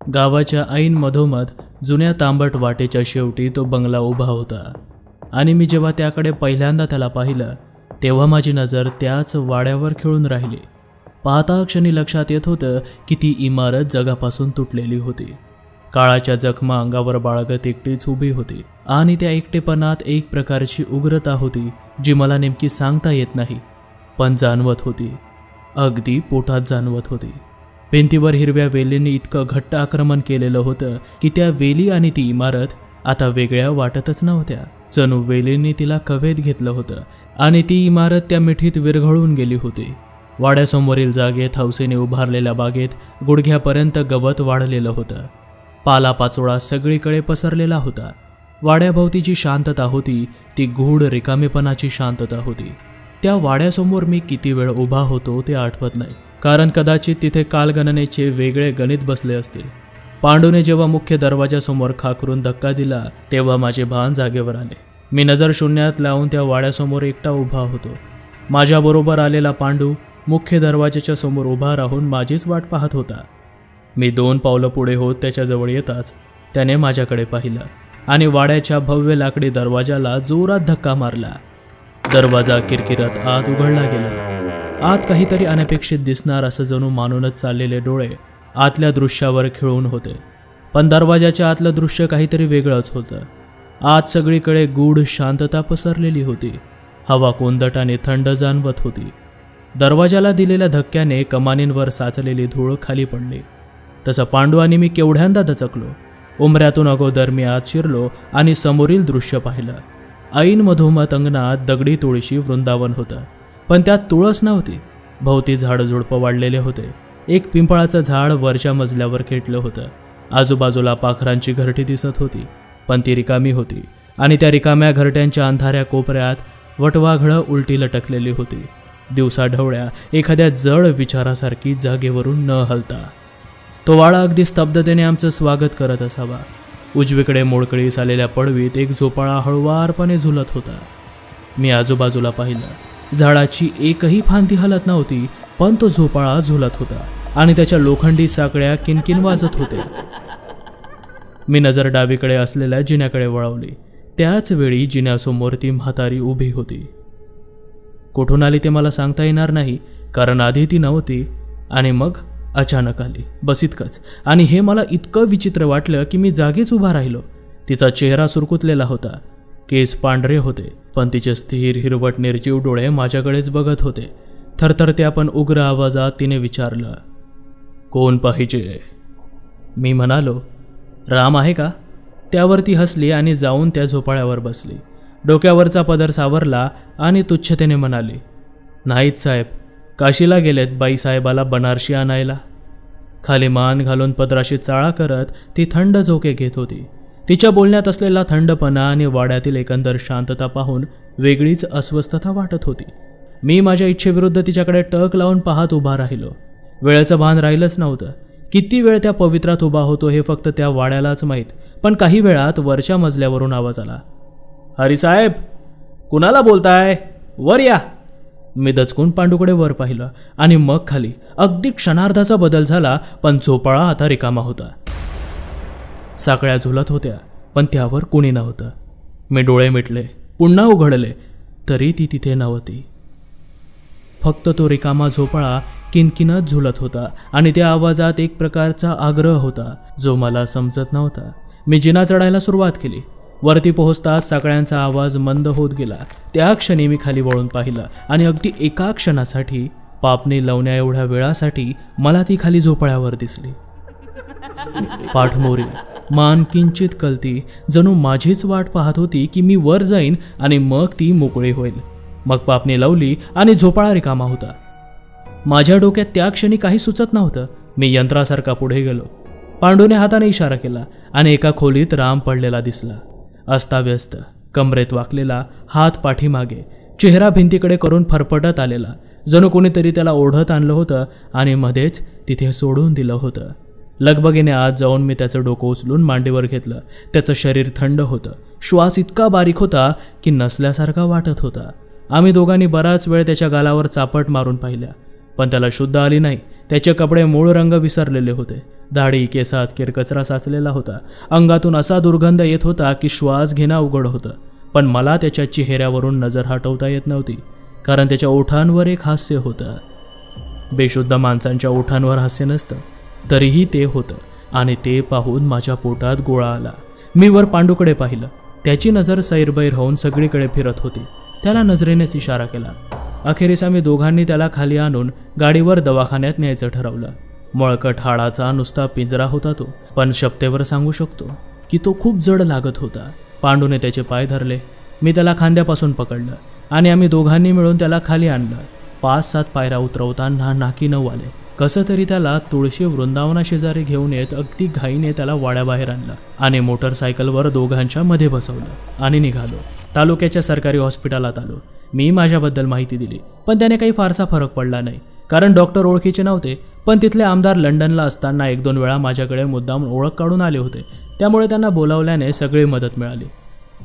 गावाच्या ऐन मधोमध जुन्या तांबट वाटेच्या शेवटी तो बंगला उभा होता आणि मी जेव्हा त्याकडे पहिल्यांदा त्याला पाहिलं तेव्हा माझी नजर त्याच वाड्यावर खिळून राहिली. पाहता क्षणी लक्षात येत होतं की ती इमारत जगापासून तुटलेली होती. काळाच्या जखमा अंगावर बाळगत एकटीच उभी होती आणि त्या एकटेपणात एक प्रकारची उग्रता होती जी मला नेमकी सांगता येत नाही, पण जाणवत होती. अगदी पोटात जाणवत होती. भिंतीवर हिरव्या वेलींनी इतकं घट्ट आक्रमण केलेलं होतं की त्या वेली आणि ती इमारत आता वेगळ्या वाटतच नव्हत्या. जणू वेलींनी तिला कवेत घेतलं होतं आणि ती इमारत त्या मिठीत विरघळून गेली होती. वाड्यासमोरील जागेत हौसेने उभारलेल्या बागेत गुडघ्यापर्यंत गवत वाढलेलं होतं. पालापाचोळा सगळीकडे पसरलेला होता. वाड्याभोवती जी शांतता होती ती गूढ रिकामेपणाची शांतता होती. त्या वाड्यासमोर मी किती वेळ उभा होतो ते आठवत नाही, कारण कदाचित तिथे कालगणनेचे वेगळे गणित बसले असतील. पांडूने जेव्हा मुख्य दरवाजासमोर खाकरून धक्का दिला तेव्हा माझे भान जागेवर आले. मी नजर शून्यात लावून त्या वाड्यासमोर एकटा उभा होतो. माझ्याबरोबर आलेला पांडू मुख्य दरवाजाच्या समोर उभा राहून माझीच वाट पाहत होता. मी 2 पावलं पुढे होत त्याच्याजवळ येताच त्याने माझ्याकडे पाहिलं आणि वाड्याच्या भव्य लाकडी दरवाजाला जोरात धक्का मारला. दरवाजा किरकिरत आत उघडला गेला. आत काहीतरी अनपेक्षित दिसणार असं जणू मानूनच चाललेले डोळे आतल्या दृश्यावर खिळून होते. पण दरवाजाच्या आतलं दृश्य काहीतरी वेगळंच होतं. आत सगळीकडे गूढ शांतता पसरलेली होती. हवा कोंदट आणि थंड जाणवत होती. दरवाजाला दिलेल्या धक्क्याने कमानींवर साचलेली धूळ खाली पडली. तसं पांडू आणि मी केवढ्यांदा दचकलो. उंबऱ्यातून अगोदर मी आत शिरलो आणि समोरील दृश्य पाहिलं. ऐन मधोमध अंगणात दगडी तुळशी वृंदावन होतं, पण त्यात तुळस नव्हती. भोवती झाडझुडपं वाढलेले होते. एक पिंपळाचं झाड वरच्या मजल्यावर खेटलं होतं. आजूबाजूला पाखरांची घरटी दिसत होती, पण ती रिकामी होती आणि त्या रिकाम्या घरट्यांच्या अंधाऱ्या कोपऱ्यात वटवाघळं उलटी लटकलेली होती. दिवसा ढवळ्या एखाद्या जड विचारासारखी जागेवरून न हलता. तो वाडा अगदी स्तब्धतेने आमचं स्वागत करत असावा. उजवीकडे मोडकळीस आलेल्या पडवीत एक झोपाळा हळुवारपणे झुलत होता. मी आजूबाजूला पाहिलं. झाडाची एकही फांदी हलत नव्हती, पण तो झोपाळा झुलत होता आणि त्याच्या लोखंडी साकड्या किनकिन वाजत होत्या. मी नजर डावीकडे असलेल्या जिन्याकडे वळवली. त्याच वेळी जिन्यासमोर ती म्हातारी उभी होती. कुठून आली ते मला सांगता येणार नाही, कारण आधी ती नव्हती आणि मग अचानक आली, बस इतकंच. आणि हे मला इतकं विचित्र वाटलं की मी जागीच उभा राहिलो. तिचा चेहरा सुरकुतलेला होता. केस पांढरे होते, पण तिचे स्थिर हिरवट निर्जीव डोळे माझ्याकडेच बघत होते. थरथरत्या पण उग्र आवाजात तिने विचारलं, कोण पाहिजे? मी म्हणालो, राम आहे का? त्यावर ती हसली आणि जाऊन त्या झोपाळ्यावर बसली. डोक्यावरचा पदर सावरला आणि तुच्छतेने म्हणाली, नाहीत साहेब, काशीला गेलेत बाईसाहेबाला बनारशी आणायला. खाली मान घालून पदराशी चाळा करत ती थंड झोके घेत होती. तिच्या बोलण्यात असलेला थंडपणा आणि वाड्यातील एकंदर शांतता पाहून वेगळीच अस्वस्थता वाटत होती. मी माझ्या इच्छेविरुद्ध तिच्याकडे टक लावून पाहत उभा राहिलो. वेळेचं भान राहिलंच नव्हतं. किती वेळ त्या पवित्रात उभा होतो हे फक्त त्या वाड्यालाच माहीत. पण काही वेळात वरच्या मजल्यावरून आवाज आला, हरीसाहेब, कुणाला बोलताय? वर या. मी दचकून पांडूकडे वर पाहिलं आणि मग खाली. अगदी क्षणार्धाचा बदल झाला, पण झोपाळा आता रिकामा होता. साकळ्या झुलत होत्या, पण त्यावर कुणी नव्हतं. मी डोळे मिटले, पुन्हा उघडले, तरी ती तिथे नव्हती. फक्त तो रिकामा झोपाळा किनकिनत झुलत होता आणि त्या आवाजात एक प्रकारचा आग्रह होता जो मला समजत नव्हता. मी जिना चढायला सुरुवात केली. वरती पोहोचताच साकळ्यांचा आवाज मंद होत गेला. त्या क्षणी मी खाली वळून पाहिलं आणि अगदी एका क्षणासाठी, पापणी लावण्या एवढ्या वेळासाठी मला ती खाली झोपाळ्यावर दिसली. पाठमोरी, मान किंचित कलती, जणू माझीच वाट पाहत होती की मी वर जाईन आणि मग ती मोकळी होईल. मग पापणी लावली आणि झोपाळा रिकामा होता. माझ्या डोक्यात त्या क्षणी काही सुचत नव्हतं. मी यंत्रासारखा पुढे गेलो. पांडूने हाताने इशारा केला आणि एका खोलीत राम पडलेला दिसला. अस्ताव्यस्त, कमरेत वाकलेला, हात पाठीमागे, चेहरा भिंतीकडे करून फरफटत आलेला, जणू कोणीतरी त्याला ओढत आणलं होतं आणि मध्येच तिथे सोडून दिलं होतं. लगबगीने आत जाऊन मी त्याचं डोकं उचलून मांडीवर घेतलं. त्याचं शरीर थंड होतं. श्वास इतका बारीक होता की नसल्यासारखा वाटत होता. आम्ही दोघांनी बराच वेळ त्याच्या गालावर चापट मारून पाहिल्या, पण त्याला शुद्ध आली नाही. त्याचे कपडे मूळ रंग विसरलेले होते. दाढी केसात किरकचरा साचलेला होता. अंगातून असा दुर्गंध येत होता की श्वास घेणं अवघड होतं. पण मला त्याच्या चेहऱ्यावरून नजर हटवता येत नव्हती, कारण त्याच्या ओठांवर एक हास्य होतं. बेशुद्ध माणसांच्या ओठांवर हास्य नसतं, तरीही ते होतं आणि ते पाहून माझ्या पोटात गोळा आला. मी वर पांडूकडे पाहिलं. त्याची नजर सैरबैर होऊन सगळीकडे फिरत होती. त्याला नजरेनेच इशारा केला. अखेरीस आम्ही दोघांनी त्याला खाली आणून गाडीवर दवाखान्यात न्यायचं ठरवलं. मळकट हाडाचा नुसता पिंजरा होता तो, पण शपथेवर सांगू शकतो की तो खूप जड लागत होता. पांडूने त्याचे पाय धरले. मी त्याला खांद्यापासून पकडलं आणि आम्ही दोघांनी मिळून त्याला खाली आणलं. 5-7 पायऱ्या उतरवताना नाकी नऊ आले. कसं तरी त्याला तुळशी वृंदावनाशेजारी घेऊन येत अगदी घाईने त्याला वाड्याबाहेर आणलं आणि मोटरसायकलवर दोघांच्या मध्ये बसवलं आणि निघालो. तालुक्याच्या सरकारी हॉस्पिटलात आलो. मी माझ्याबद्दल माहिती दिली, पण त्याने काही फारसा फरक पडला नाही, कारण डॉक्टर ओळखीचे नव्हते. पण तिथले आमदार लंडनला असताना 1-2 वेळा माझ्याकडे मुद्दाम ओळख काढून आले होते, त्यामुळे त्यांना बोलावल्याने सगळी मदत मिळाली.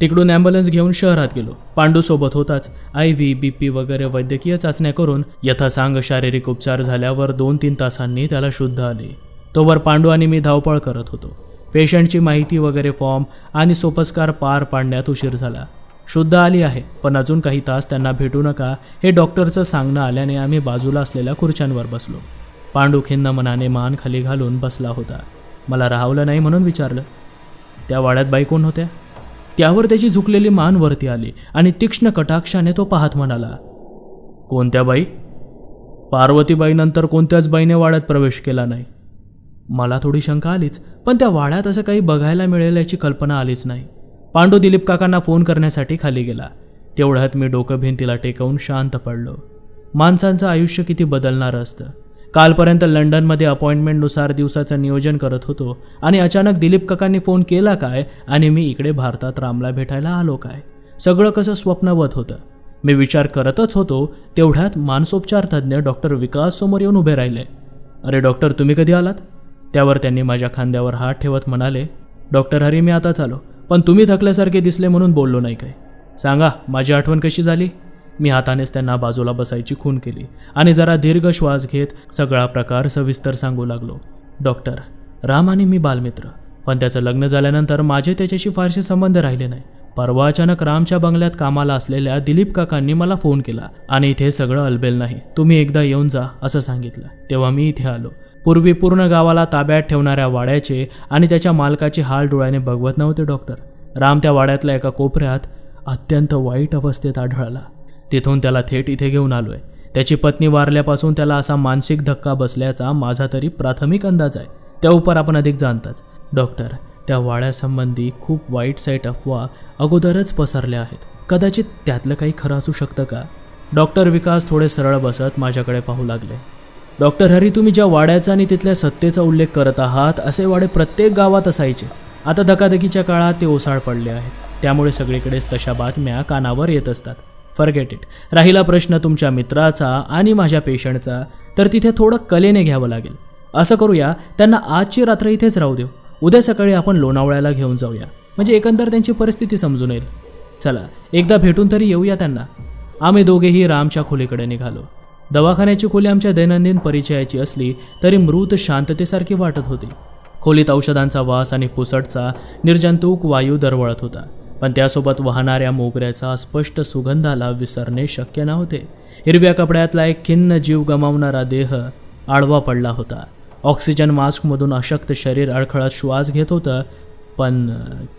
तिकडून ॲम्ब्युलन्स घेऊन शहरात गेलो. पांडू सोबत होताच. IV, BP वगैरे वैद्यकीय चाचण्या करून यथासांग शारीरिक उपचार झाल्यावर 2-3 तासांनी त्याला शुद्ध आले. तोवर पांडू आणि मी धावपळ करत होतो. पेशंटची माहिती वगैरे फॉर्म आणि सोपस्कार पार पाडण्यात उशीर झाला. शुद्ध आली आहे, पण अजून काही तास त्यांना भेटू नका हे डॉक्टरचं सांगणं आल्याने आम्ही बाजूला असलेल्या खुर्च्यांवर बसलो. पांडू खिन्न मनाने मान खाली घालून बसला होता. मला राहवलं नाही म्हणून विचारलं, त्या वाड्यात बाई कोण होत्या? त्यावर त्याची झुकलेली मान वरती आली आणि तीक्ष्ण कटाक्षाने तो पाहत म्हणाला, कोणत्या बाई? पार्वतीबाईनंतर कोणत्याच बाईने वाड्यात प्रवेश केला नाही. मला थोडी शंका आलीच, पण त्या वाड्यात असं काही बघायला मिळेल याची कल्पना आलीच नाही. पांडू दिलीप काकांना फोन करण्यासाठी खाली गेला. तेवढ्यात मी डोकं भिंतीला टेकवून शांत पडलो. माणसांचं आयुष्य किती बदलणारं असतं. कालपर्यंत लंडनमध्ये अपॉइंटमेंटनुसार दिवसाचं नियोजन करत होतो आणि अचानक दिलीप काकांनी फोन केला काय आणि मी इकडे भारतात रामला भेटायला आलो काय? सगळं कसं स्वप्नवत होतं. मी विचार करतच होतो, तेवढ्यात मानसोपचार तज्ज्ञ डॉक्टर विकास समोर येऊन उभे राहिले. अरे डॉक्टर, तुम्ही कधी आलात? त्यावर त्यांनी माझ्या खांद्यावर हात ठेवत म्हणाले, डॉक्टर हरी, मी आताच आलो, पण तुम्ही थकल्यासारखे दिसले म्हणून बोललो नाही काय. सांगा, माझी आठवण कशी झाली? मी हातानेच त्यांना बाजूला बसायची खूण केली आणि जरा दीर्घ श्वास घेत सगळा प्रकार सविस्तर सांगू लागलो. डॉक्टर, राम आणि मी बालमित्र, पण त्याचं लग्न झाल्यानंतर माझे त्याच्याशी फारसे संबंध राहिले नाही. परवा अचानक रामच्या बंगल्यात कामाला असलेल्या दिलीप काकांनी मला फोन केला आणि इथे सगळं अलबेल नाही, तुम्ही एकदा येऊन जा असं सांगितलं. तेव्हा मी इथे आलो. पूर्वी पूर्ण गावाला ताब्यात ठेवणाऱ्या वाड्याचे आणि त्याच्या मालकाचे हाल डोळ्याने बघवत नव्हते डॉक्टर. राम त्या वाड्यातल्या एका कोपऱ्यात अत्यंत वाईट अवस्थेत आढळला. तिथून त्याला थेट इथे घेऊन आलोय. त्याची पत्नी वारल्यापासून त्याला असा मानसिक धक्का बसल्याचा माझा तरी प्राथमिक अंदाज आहे. त्या उपर आपण अधिक जाणताच. डॉक्टर, त्या वाड्यासंबंधी खूप वाईट साईट अफवा अगोदरच पसरल्या आहेत. कदाचित त्यातलं काही खरं असू शकतं का? डॉक्टर विकास थोडे सरळ बसत माझ्याकडे पाहू लागले. डॉक्टर हरी, तुम्ही ज्या वाड्याचा आणि तिथल्या सत्तेचा उल्लेख करत आहात, असे वाडे प्रत्येक गावात असायचे. आता धकाधकीच्या काळात ते ओसाड पडले आहेत, त्यामुळे सगळीकडेच तशा बातम्या कानावर येत असतात. Forget it. राहिला प्रश्न तुमच्या मित्राचा आणि माझ्या पेशंटचा, तर तिथे थोडं कलेने घ्यावं लागेल. असं करूया, त्यांना आजची रात्र इथेच राहू देऊ. उद्या सकाळी आपण लोणावळ्याला घेऊन जाऊया, म्हणजे एकंदर त्यांची परिस्थिती समजून येईल. चला, एकदा भेटून तरी येऊया त्यांना. आम्ही दोघेही रामच्या खोलीकडे निघालो. दवाखान्याची खोली आमच्या दैनंदिन परिचयाची असली तरी मृत शांततेसारखी वाटत होती. खोलीत औषधांचा वास आणि पुसटचा निर्जंतुक वायू दरवळत होता, पण त्यासोबत वाहणाऱ्या मोगऱ्याचा स्पष्ट सुगंधाला विसरणे शक्य नव्हते. हिरव्या कपड्यातला एक खिन्न जीव गमावणारा देह आडवा पडला होता. ऑक्सिजन मास्कमधून अशक्त शरीर अडखळत श्वास घेत होतं, पण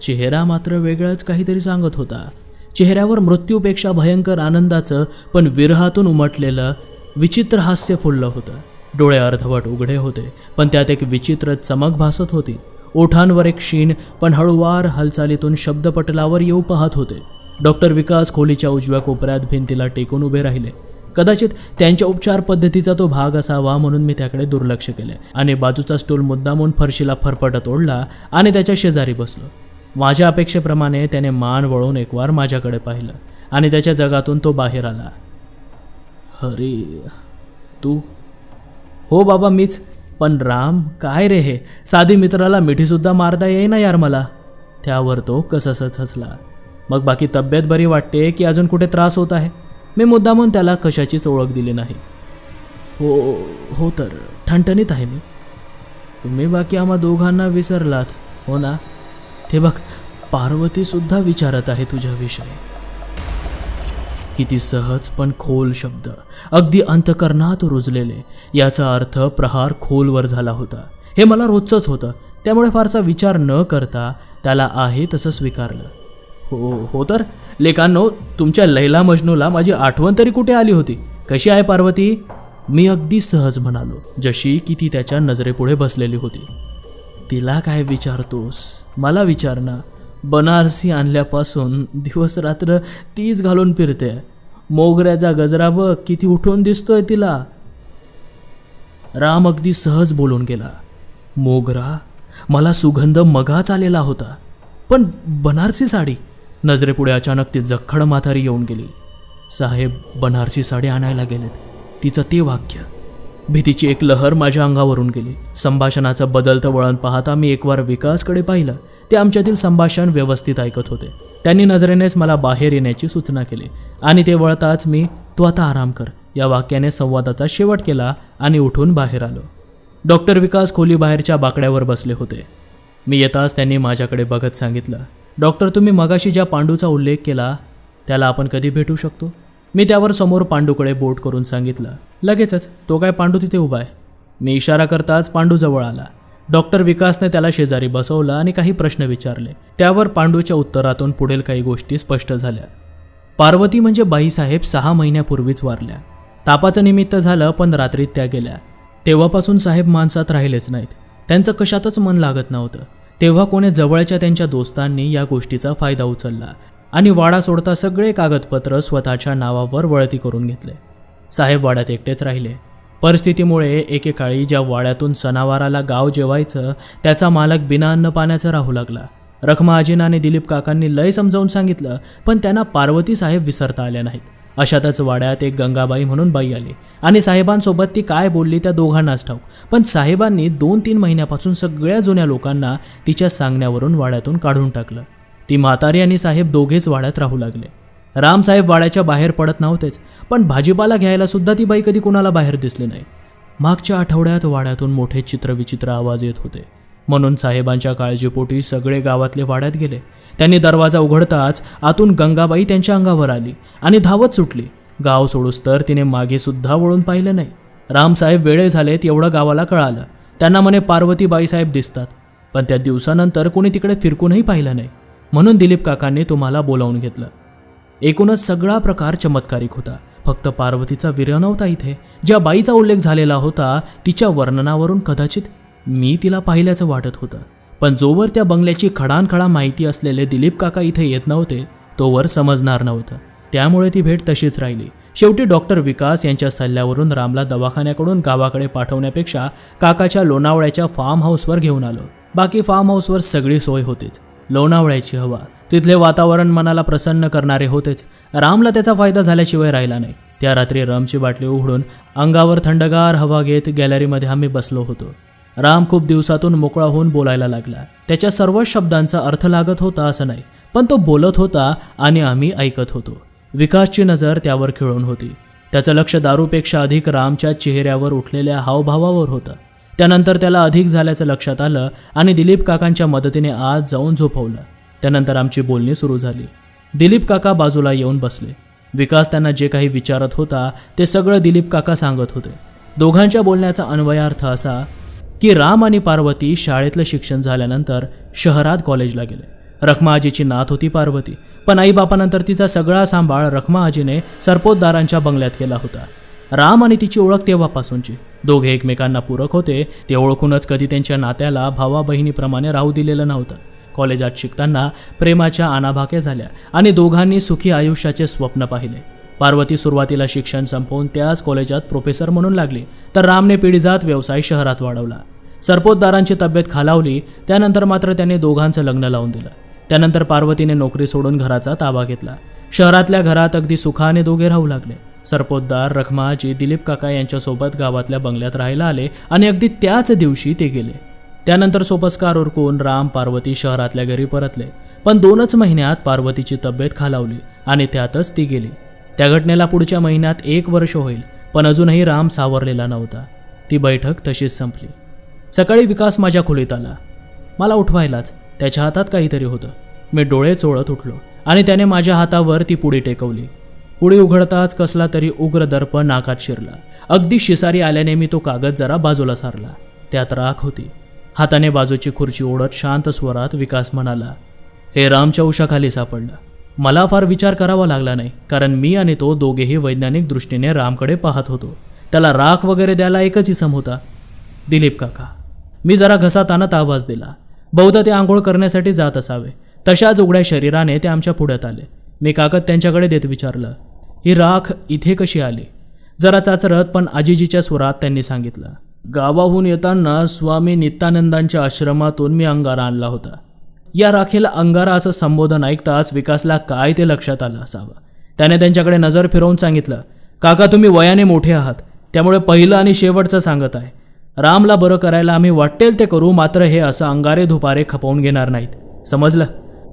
चेहरा मात्र वेगळंच काहीतरी सांगत होता. चेहऱ्यावर मृत्यूपेक्षा भयंकर आनंदाचं पण विरहातून उमटलेलं विचित्र हास्य फुललं होतं. डोळे अर्धवट उघडे होते, पण त्यात एक विचित्र चमक भासत होती. ओठांवर एक क्षीण पण हळूवार हालचालीतून शब्दपटलावर येऊ पाहत होते. डॉक्टर विकास खोलीच्या उजव्या कोपऱ्यात भिंतीला टेकून उभे राहिले. कदाचित त्यांच्या उपचार पद्धतीचा तो भाग असावा म्हणून मी त्याकडे दुर्लक्ष केले आणि बाजूचा स्टूल मुद्दामून फरशीला फरफटत ओढला आणि त्याच्या शेजारी बसलो. माझ्या अपेक्षेप्रमाणे त्याने मान वळून एक वार माझ्याकडे पाहिलं आणि त्याच्या जगातून तो बाहेर आला. हरी, तू? हो बाबा, मीच. पण राम, काय रे हे? साधी मित्राला मिठीसुद्धा मारता येईना यार मला. त्यावर तो कसंच हसला. मग बाकी तब्येत बरी वाटते की अजून कुठे त्रास होत आहे? मी मुद्दामून त्याला कशाचीच ओळख दिली नाही. हो तर ठणठणीत आहे मी. तुम्ही बाकी आम्हा दोघांना विसरलात हो ना? ते बघ, पार्वती सुद्धा विचारत आहे तुझ्याविषयी. किती सहज पण खोल शब्द, अगदी अंतकरणात रुजलेले. याचा अर्थ प्रहार खोलवर झाला होता. हे मला रोजचंच होतं, त्यामुळे फारसा विचार न करता त्याला आहे तसं स्वीकारलं. हो तर लेकांनो, तुमच्या लैला मजनूला माझी आठवण तरी कुठे आली होती. कशी आहे पार्वती? मी अगदी सहज म्हणालो, जशी की ती त्याच्या नजरेपुढे बसलेली होती. तिला काय विचारतोस? मला विचार ना. बनारसी आणल्यापासून दिवस रात्र तीच घालून फिरते. मोगऱ्याचा गजरा बघ किती उठून दिसतोय तिला. राम अगदी सहज बोलून गेला. मोगरा? मला सुगंध मगाच आलेला होता, पण बनारसी साडी? नजरेपुढे अचानक ती जखड म्हातारी येऊन गेली. साहेब बनारसी साडी आणायला गेलेत. तिचं ते वाक्य. भीतीची एक लहर माझ्या अंगावरून गेली. संभाषणाचं बदलतं वळण पाहता मी एकवार विकासकडे पाहिलं. ते आमच्यातील संभाषण व्यवस्थित ऐकत होते. त्यांनी नजरेनेच मला बाहेर येण्याची सूचना केली आणि ते वळताच मी "तू आता आराम कर" या वाक्याने संवादाचा शेवट केला आणि उठून बाहेर आलो. डॉक्टर विकास खोलीबाहेरच्या बाकड्यावर बसले होते. मी येताच त्यांनी माझ्याकडे बघत सांगितलं, "डॉक्टर, तुम्ही मगाशी ज्या पांडूचा उल्लेख केला त्याला आपण कधी भेटू शकतो?" मी त्यावर समोर पांडूकडे बोट करून सांगितलं. लगेचच तो काय पांडू तिथे उभा आहे. मी इशारा करताच पांडू जवळ आला. डॉक्टर विकासने त्याला शेजारी बसवलं आणि काही प्रश्न विचारले. त्यावर पांडूच्या उत्तरातून पुढील काही गोष्टी स्पष्ट झाल्या. पार्वती म्हणजे बाईसाहेब 6 महिन्यापूर्वीच वारल्या. तापाचं निमित्त झालं, पण रात्रीत त्या गेल्या. तेव्हापासून साहेब माणसात राहिलेच नाहीत. त्यांचं कशातच मन लागत नव्हतं. तेव्हा कोणी जवळच्या त्यांच्या दोस्तांनी या गोष्टीचा फायदा उचलला आणि वाडा सोडता सगळे कागदपत्र स्वतःच्या नावावर वळती करून घेतले. साहेब वाड्यात एकटेच राहिले. परिस्थितीमुळे एकेकाळी ज्या वाड्यातून सणावाराला गाव जेवायचं त्याचा मालक बिना अन्न पाण्याचं राहू लागला. रखमा आजीना आणि दिलीप काकांनी लय समजावून सांगितलं, पण त्यांना पार्वती साहेब विसरता आल्या नाहीत. अशातच वाड्यात एक गंगाबाई म्हणून बाई आली आणि साहेबांसोबत ती काय बोलली त्या दोघांनाच ठाऊक. पण साहेबांनी 2-3 महिन्यापासून सगळ्या जुन्या लोकांना तिच्या सांगण्यावरून वाड्यातून काढून टाकलं. ती म्हातारी आणि साहेब दोघेच वाड्यात राहू लागले. रामसाहेब वाड्याच्या बाहेर पडत नव्हतेच, पण भाजीपाला घ्यायला सुद्धा ती बाई कधी कुणाला बाहेर दिसली नाही. मागच्या आठवड्यात वाड्यातून मोठे चित्रविचित्र आवाज येत होते, म्हणून साहेबांच्या काळजीपोटी सगळे गावातले वाड्यात गेले. त्यांनी दरवाजा उघडताच आतून गंगाबाई त्यांच्या अंगावर आली आणि धावत सुटली. गाव सोडूस तर तिने मागे सुद्धा वळून पाहिलं नाही. रामसाहेब वेळे झालेत एवढं गावाला कळालं. त्यांना म्हणे पार्वती बाईसाहेब दिसतात, पण त्या दिवसानंतर कोणी तिकडे फिरकूनही पाहिलं नाही. म्हणून दिलीप काकांनी तुम्हाला बोलावून घेतलं. एकूणच सगळा प्रकार चमत्कारिक होता. फक्त पार्वतीचा वीर्य नव्हता इथे. ज्या बाईचा उल्लेख झालेला होता तिच्या वर्णनावरून कदाचित मी तिला पाहिल्याचं वाटत होतं. पण जोवर त्या बंगल्याची खडानखडा माहिती असलेले दिलीप काका इथे येत नव्हते तोवर समजणार नव्हतं. त्यामुळे ती भेट तशीच राहिली. शेवटी डॉक्टर विकास यांच्या सल्ल्यावरून रामला दवाखान्याकडून गावाकडे पाठवण्यापेक्षा काकाच्या लोणावळ्याच्या फार्म हाऊसवर घेऊन आलो. बाकी फार्म हाऊसवर सगळी सोय होतीच. लोणावळ्याची हवा, तिथले वातावरण मनाला प्रसन्न करणारे होतेच. रामला त्याचा फायदा झाल्याशिवाय राहिला नाही. त्या रात्री रमची बाटली उघडून अंगावर थंडगार हवा घेत गॅलरीमध्ये आम्ही बसलो होतो. राम खूप दिवसातून मोकळा होऊन बोलायला लागला. त्याच्या सर्व शब्दांचा अर्थ लागत होता असं नाही, पण तो बोलत होता आणि आम्ही ऐकत होतो. विकासची नजर त्यावर खिळून होती. त्याचं लक्ष दारूपेक्षा अधिक रामच्या चेहऱ्यावर उठलेल्या हावभावावर होतं. त्यानंतर त्याला अधिक झाल्याचं लक्षात आलं आणि दिलीप काकांच्या मदतीने आत जाऊन झोपवलं. त्यानंतर आमची बोलणी सुरू झाली. दिलीप काका बाजूला येऊन बसले. विकास त्यांना जे काही विचारत होता ते सगळं दिलीप काका सांगत होते. दोघांच्या बोलण्याचा अन्वयार्थ असा की राम आणि पार्वती शाळेतलं शिक्षण झाल्यानंतर शहरात कॉलेजला गेले. रखमा आजीची नात होती पार्वती, पण आईबापानंतर तिचा सगळा सांभाळ रखमा आजीने सरपोतदारांच्या बंगल्यात केला होता. राम आणि तिची ओळख तेव्हापासूनची. दोघे एकमेकांना पूरक होते. ते ओळखूनच कधी त्यांच्या नात्याला भावा बहिणीप्रमाणे राहू दिलेलं नव्हतं. कॉलेजात शिकताना प्रेमाच्या आणाभाक्या झाल्या आणि दोघांनी सुखी आयुष्याचे स्वप्न पाहिले. पार्वती सुरुवातीला शिक्षण संपवून त्याच कॉलेजात प्रोफेसर म्हणून लागली, तर रामने पिढीजात व्यवसाय शहरात वाढवला. सरपोतदारांची तब्येत खालावली. त्यानंतर मात्र त्याने दोघांचं लग्न लावून दिलं. त्यानंतर पार्वतीने नोकरी सोडून घराचा ताबा घेतला. शहरातल्या घरात अगदी सुखाने दोघे राहू लागले. सरपोतदार, रखमाजी, दिलीप काका यांच्यासोबत गावातल्या बंगल्यात राहायला आले आणि अगदी त्याच दिवशी ते गेले. त्यानंतर सोपस्कार उरकून राम पार्वती शहरातल्या घरी परतले. पण 2च महिन्यात पार्वतीची तब्येत खालावली आणि त्यातच ती गेली. त्या घटनेला पुढच्या महिन्यात 1 वर्ष होईल, पण अजूनही राम सावरलेला नव्हता. ती बैठक तशीच संपली. सकाळी विकास माझ्या खोलीत आला, मला उठवायलाच. त्याच्या हातात काहीतरी होतं. मी डोळे चोळत उठलो आणि त्याने माझ्या हातावर ती पुडी टेकवली. पुडी उघडताच कसला तरी उग्र दर्प नाकात शिरला. अगदी शिसारी आल्याने मी तो कागद जरा बाजूला सारला. त्यात राख होती. हाताने बाजूची खुर्ची ओढत शांत स्वरात विकास म्हणाला, हे रामच्या उशाखाली सापडलं. मला फार विचार करावा लागला नाही, कारण मी आणि तो दोघेही वैज्ञानिक दृष्टीने रामकडे पाहत होतो. त्याला राख वगैरे द्यायला एकच इसम होता, दिलीप काका. मी जरा घसा ताणत आवाज दिला. बहुधा ते आंघोळ करण्यासाठी जात असावे. तशाच उघड्या शरीराने ते आमच्या पुढ्यात आले. मी कागद त्यांच्याकडे देत विचारलं, ही राख इथे कशी आली? जरा चाचरत पण आजीजीच्या स्वरात त्यांनी सांगितलं, गावाहून येताना स्वामी नित्यानंदांच्या आश्रमातून मी अंगारा आणला होता. या राखेला अंगारा असं संबोधन ऐकताच विकासला काय ते लक्षात आलं असावं. त्याने त्यांच्याकडे नजर फिरवून सांगितलं, काका तुम्ही वयाने मोठे आहात, त्यामुळे पहिलं आणि शेवटचं सांगत आहे. रामला बरं करायला आम्ही वाटेल ते करू, मात्र हे असं अंगारे धुपारे खपवून घेणार नाहीत, समजलं?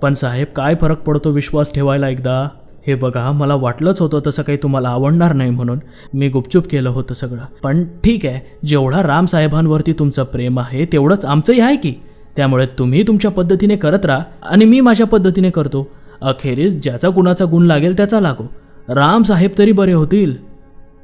पण साहेब काय फरक पडतो विश्वास ठेवायला एकदा? हे बघा, मला वाटलंच होतं तसं काही तुम्हाला आवडणार नाही म्हणून मी गुपचूप केलं होतं सगळं. पण ठीक आहे, जेवढा रामसाहेबांवरती तुमचं प्रेम आहे तेवढंच आमचंही आहे की. त्यामुळे तुम्ही तुमच्या पद्धतीने करत राहा आणि मी माझ्या पद्धतीने करतो. अखेरीस ज्याचा कुणाचा गुण लागेल त्याचा लागो. रामसाहेब तरी बरे होतील.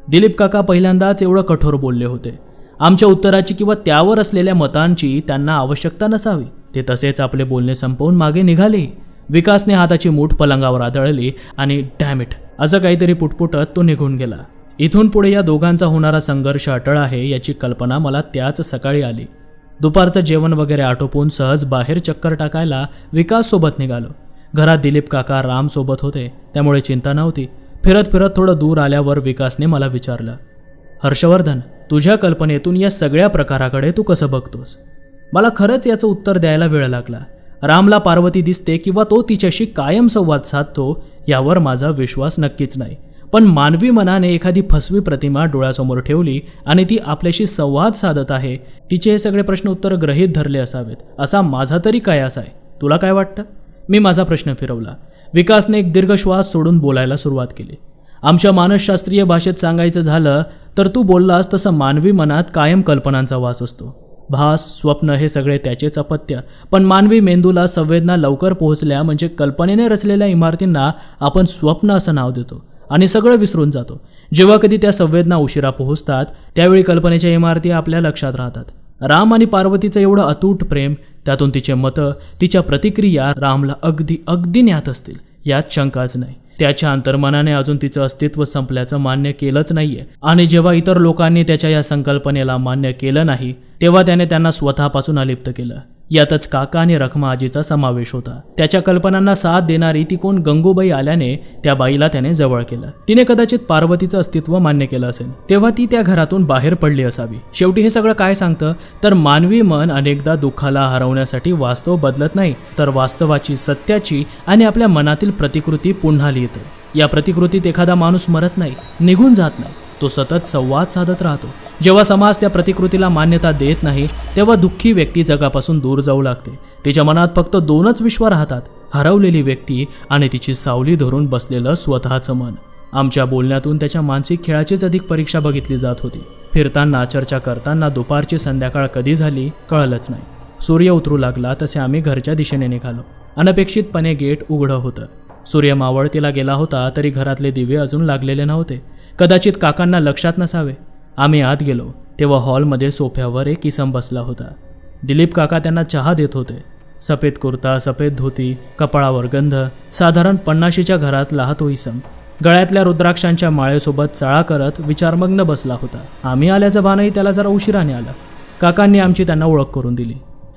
दिलीप काका पहिल्यांदाच एवढं कठोर बोलले होते. आमच्या उत्तराची किंवा त्यावर असलेल्या मतांची त्यांना आवश्यकता नसावी. ते तसेच आपले बोलणे संपवून मागे निघाले. विकासने हाताची मूठ पलंगावर आदळली आणि डॅमिट असं काहीतरी पुटपुटत तो निघून गेला. इथून पुढे या दोघांचा होणारा संघर्ष अटळ आहे याची कल्पना मला त्याच सकाळी आली. दुपारचं जेवण वगैरे आटोपून सहज बाहेर चक्कर टाकायला विकास सोबत निघालो. घरात दिलीप काका राम सोबत होते, त्यामुळे चिंता नव्हती. फिरत फिरत थोडं दूर आल्यावर विकासने मला विचारलं, हर्षवर्धन, तुझ्या कल्पनेतून या सगळ्या प्रकाराकडे तू कसं बघतोस? मला खरंच याचं उत्तर द्यायला वेळ लागला. रामला पार्वती दिसते किंवा तो तिच्याशी कायम संवाद साधतो यावर माझा विश्वास नक्कीच नाही. पण मानवी मनाने एखादी फसवी प्रतिमा डोळ्यासमोर ठेवली आणि ती आपल्याशी संवाद साधत आहे, तिचे हे सगळे प्रश्न उत्तर गृहीत धरले असावेत असा माझा तरी कयास आहे. तुला काय वाटतं? मी माझा प्रश्न फिरवला. विकासने एक दीर्घ श्वास सोडून बोलायला सुरुवात केली. आमच्या मानसशास्त्रीय भाषेत सांगायचं झालं तर तू बोललास तसं मानवी मनात कायम कल्पनांचा वास असतो. भास, स्वप्न हे सगळे त्याचेच अपत्य. पण मानवी मेंदूला संवेदना लवकर पोहोचल्या म्हणजे कल्पनेने रचलेल्या इमारतींना आपण स्वप्न असं नाव देतो आणि सगळं विसरून जातो. जेव्हा कधी त्या संवेदना उशिरा पोहोचतात त्यावेळी कल्पनेच्या इमारती आपल्या लक्षात राहतात. राम आणि पार्वतीचं एवढं अतूट प्रेम, त्यातून तिचे मतं, तिच्या प्रतिक्रिया रामला अगदी अगदी ज्ञात असतील यात शंकाच नाही. त्याच्या अंतर्मनाने अजून तिचं अस्तित्व संपल्याचं मान्य केलंच नाहीये. आणि जेव्हा इतर लोकांनी त्याच्या या संकल्पनेला मान्य केलं नाही तेव्हा त्याने त्यांना स्वतःपासून अलिप्त केलं. यातच काका आणि रखमा आजीचा समावेश होता. त्याच्या कल्पनांना साथ देणारी ती कोण गंगूबाई आल्याने त्या बाईला त्याने जवळ केलं. तिने कदाचित पार्वतीचं अस्तित्व मान्य केलं असेल, तेव्हा ती त्या घरातून बाहेर पडली असावी. शेवटी हे सगळं काय सांगतं तर मानवी मन अनेकदा दुःखाला हरवण्यासाठी वास्तव बदलत नाही, तर वास्तवाची, सत्याची आणि आपल्या मनातील प्रतिकृती पुन्हा लिहितो. या प्रतिकृतीत एखादा माणूस मरत नाही, निघून जात नाही, तो सतत संवाद साधत राहतो. जेव्हा समाज त्या प्रतिकृतीला मान्यता देत नाही तेव्हा दुःखी व्यक्ती जगापासून दूर जाऊ लागते. तिच्या मनात फक्त दोनच विश्व राहतात, हरवलेली व्यक्ती आणि तिची सावली धरून बसलेलं स्वतःचं मन. आमच्या बोलण्यातून त्याच्या मानसिक खेळाचीच अधिक परीक्षा बघितली जात होती. फिरताना, चर्चा करताना दुपारची संध्याकाळ कधी झाली कळलंच नाही. सूर्य उतरू लागला तसे आम्ही घरच्या दिशेने निघालो. अनपेक्षितपणे गेट उघडं होतं. सूर्य मावळतीला गेला होता तरी घरातले दिवे अजून लागलेले नव्हते. कदाचित काकांना लक्षात नसावे. आम्ही आत गेलो तेव्हा हॉलमध्ये सोफ्यावर एक इसम बसला होता. दिलीप काका त्यांना चहा देत होते. सफेद कुर्ता, सफेद धोती, कपाळावर गंध, साधारण 50च्या घरातला तो इसम गळ्यातल्या रुद्राक्षांच्या माळेसोबत चाळा करत विचारमग्न बसला होता. आम्ही आल्याचं भानही त्याला जरा उशिराने आलं. काकांनी आमची त्यांना ओळख करून दिली.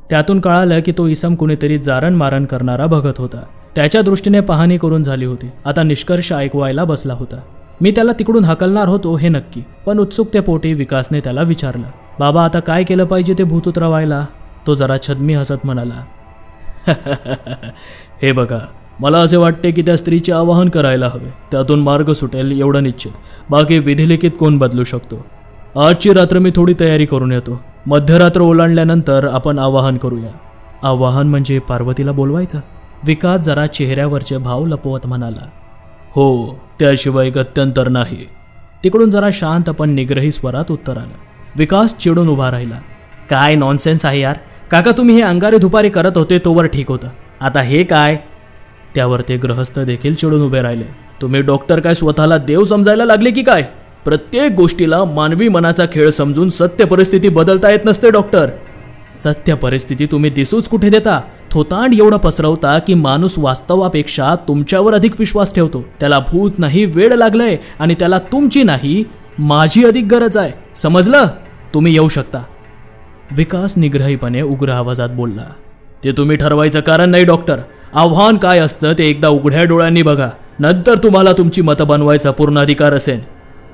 त्यातून कळालं की तो इसम कुणीतरी जारण मारण करणारा बघत होता. त्याच्या दृष्टीने पाहणी करून झाली होती. आता निष्कर्ष ऐकवायला बसला होता. मी त्याला तिकडून हकलणार होतो हे नक्की, पण उत्सुकतेपोटी विकासने त्याला विचारलं, बाबा आता काय केलं पाहिजे ते भूत उतरवायला? तो जरा छद्मी हसत म्हणाला, हे बघा, मला असे वाटते की त्या स्त्रीचे आवाहन करायला हवे, त्यातून मार्ग सुटेल एवढं निश्चित. बाकी विधिलिखित कोण बदलू शकतो. आजची रात्र मी थोडी तयारी करून येतो. मध्यरात्र ओलांडल्यानंतर आपण आवाहन करूया. आवाहन म्हणजे पार्वतीला बोलवायचं? विकास जरा चेहऱ्यावरचे भाव लपवत म्हणाला, हो, त्याशिवाय गत्यंतर नाही. तिकडून जरा शांत पण निग्रही स्वरात उत्तर आलं. विकास चिडून उभा राहिला. काय नॉनसेन्स आहे यार. काका तुम्ही हे अंगारे दुपारी करत होते तोवर ठीक होतं, आता हे काय. त्यावर ते गृहस्थ देखील चिडून उभे राहिले. तुम्ही डॉक्टर काय स्वतःला देव समजायला लागले की काय. प्रत्येक गोष्टीला मानवी मनाचा खेळ समजून सत्य परिस्थिती बदलता येत नसते डॉक्टर. सत्य परिस्थिती तुम्ही दिसूच कुठे देता. थोतांड एवढं पसरवता की माणूस वास्तवापेक्षा तुमच्यावर अधिक विश्वास ठेवतो. त्याला भूत नाही वेड लागलंय आणि त्याला तुमची नाही माझी अधिक गरज आहे, समजलं. तुम्ही येऊ शकता. विकास निग्रहीपणे उग्र आवाजात बोलला. ते तुम्ही ठरवायचं कारण नाही डॉक्टर. आव्हान काय असतं ते एकदा उघड्या डोळ्यांनी बघा, नंतर तुम्हाला तुमची मतं बनवायचा पूर्ण अधिकार असेल.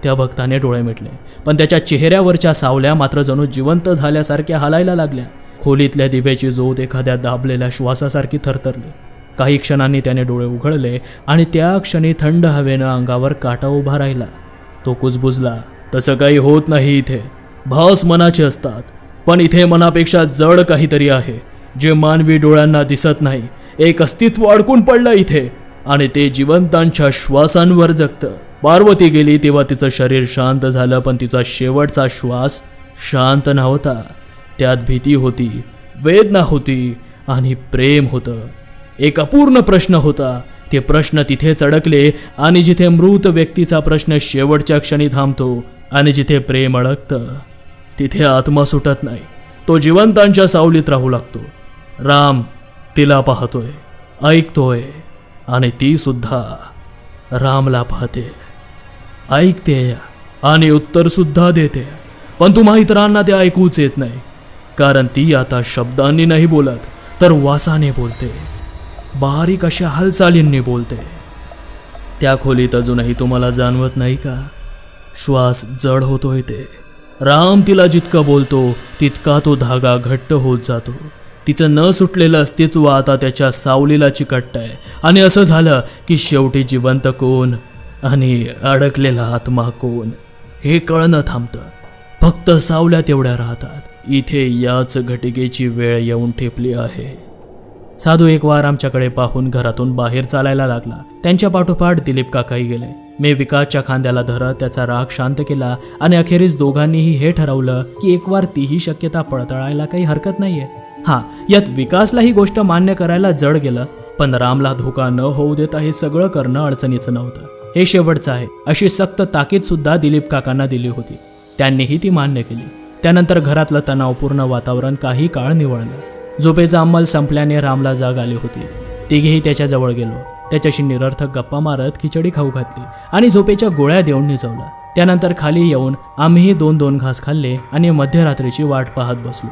त्या भक्ताने डोळे मिटले, पण त्याच्या चेहऱ्यावरच्या सावल्या मात्र जणू जिवंत झाल्यासारख्या हालायला लागल्या. खोलीतल्या दिव्याची ज्योत एखाद्या दाबलेल्या श्वासासारखी थरथरली. काही क्षणांनी त्याने डोळे उघडले आणि त्या क्षणी थंड हवेनं अंगावर काटा उभा राहिला. तो कुजबुजला. तसं काही होत नाही इथे. भास मनाचे असतात, पण इथे मनापेक्षा जड काहीतरी आहे जे मानवी डोळ्यांना दिसत नाही. एक अस्तित्व अडकून पडलं इथे आणि ते जिवंतांच्या श्वासांवर जगतं. पार्वती गेली तेव्हा तिचं शरीर शांत झालं, पण तिचा शेवटचा श्वास शांत नव्हता. त्यात भीती होती, वेदना होती आणि प्रेम होतं. एक अपूर्ण प्रश्न होता. ते प्रश्न तिथेच अडकले आणि जिथे मृत व्यक्तीचा प्रश्न शेवटच्या क्षणी थांबतो आणि जिथे प्रेम अडकतं तिथे आत्मा सुटत नाही. तो जिवंतांच्या सावलीत राहू लागतो. राम तिला पाहतोय, ऐकतोय आणि ती सुद्धा रामला पाहते, ऐकते आणि उत्तर सुद्धा देते. पण तुम्हा इतरांना ते ऐकूच येत नाही, कारण ती आता शब्दांनी नाही बोलत तर वासाने बोलते, बारीक अशा हालचालींनी बोलते. त्या खोलीत अजूनही तुम्हाला जाणवत नाही का? श्वास जड होतोय ते. राम तिला जितकं बोलतो तितका तो धागा घट्ट होत जातो. तिचं न सुटलेलं अस्तित्व आता त्याच्या सावलीला चिकटतंय आणि असं झालं की शेवटी जिवंत कोण आणि अडकलेला आत्मा कोण हे कळणं थांबतं. फक्त सावल्या तेवढ्या राहतात. इथे याच घटिकेची वेळ येऊन ठेपली आहे. साधू एक वार आमच्याकडे पाहून घरातून बाहेर चालायला लागला. त्यांच्या पाठोपाठ दिलीप काकाही गेले. मी विकासच्या खांद्याला धरत त्याचा राग शांत केला आणि अखेरीस दोघांनीही हे ठरवलं की एक वार तीही शक्यता पडताळायला काही हरकत नाहीये. हां, यात विकासला ही गोष्ट मान्य करायला जड गेलं, पण रामला धोका न होऊ देता हे सगळं करणं अडचणीचं नव्हतं. हे शेवटचं आहे अशी सक्त ताकीद सुद्धा दिलीप काकांना दिली होती. त्यांनीही ती मान्य केली. त्यानंतर घरातलं तणावपूर्ण वातावरण काही काळ निवळलं. झोपेचा अंमल संपल्याने रामला जाग आली होती. तिघेही त्याच्याजवळ गेलो. त्याच्याशी निरर्थक गप्पा मारत खिचडी खाऊ घातली आणि झोपेच्या गोळ्या देऊन निजवला. त्यानंतर खाली येऊन आम्हीही 2-2 घास खाल्ले आणि मध्यरात्रीची वाट पाहत बसलो.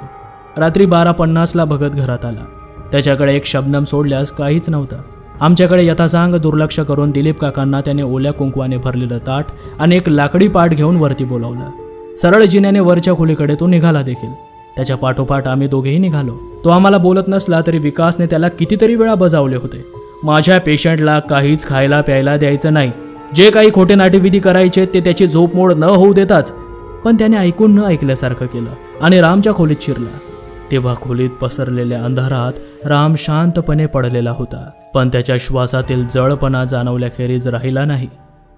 रात्री 12:50ला भगत घरात आला. त्याच्याकडे एक शबनम सोडल्यास काहीच नव्हतं. आमच्याकडे यथासांग दुर्लक्ष करून दिलीप काकांना त्याने ओल्या कुंकवाने भरलेलं ताट आणि एक लाकडी पाट घेऊन वरती बोलावलं. सरळ जिन्याने वरच्या खोलीकडे तो निघाला देखील. त्याच्या पाठोपाठ आम्ही दोघेही निघालो. तो आम्हाला बोलत नसला तरी विकासने त्याला कितीतरी वेळा बजावले होते. माझ्या पेशंटला काहीच खायला प्यायला द्यायचं नाही. जे काही खोटे नाटेविधी करायचे ते त्याची झोपमोड न होऊ देताच. पण त्याने ऐकून न ऐकल्यासारखं केलं आणि रामच्या खोलीत शिरला. तेव्हा खोलीत पसरलेल्या अंधारात राम शांतपणे पडलेला होता, पण त्याच्या श्वासातील जळपणा जाणवल्याखेरीज राहिला नाही.